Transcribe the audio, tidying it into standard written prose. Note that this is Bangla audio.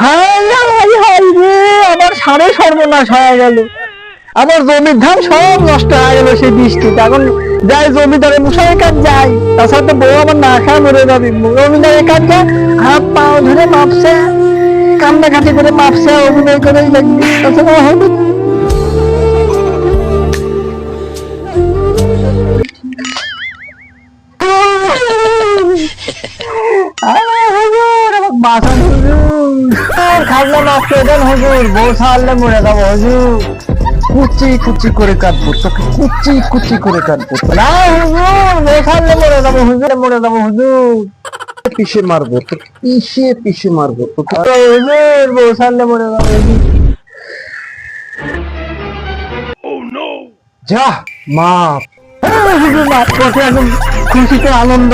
হাই হাই হাই রে, আমার সাড়ে সর্বনাশ হয়ে গেল। আমার জমির ধান সব নষ্ট হয়ে গেল সেই বৃষ্টিতে। এখন যাই জমিদারের মশাই কাজ যাই, তাছাড়া তো বউ আমার না খাওয়া মরে যাবে। জমিদারের কাজ যা হাত পাও ধরে মাপছে, কান্নাকাটি করে মাপছে, অভিনয় করেই লাগবে, তাছাড়া হবে না। বাঁচান হুজুর, খাজনা মাফ করে দেন হুজুর, বউ ছাড়লে মরে যাবো হুজুর। কুচি কুচি করে কাটবো তোকে, কুচি কুচি করে কাটবো। না হুজুর, বউ ছাড়লে মরে যাবো হুজুর, মরে যাবো হুজুর। পিষে মারবো তোকে, পিষে মারবো তোকে। হুজুর, বউ ছাড়লে মরে যাবো হুজুর। যা মাপ। হুজুর মাফ করতে, এখন খুশিতে আনন্দ।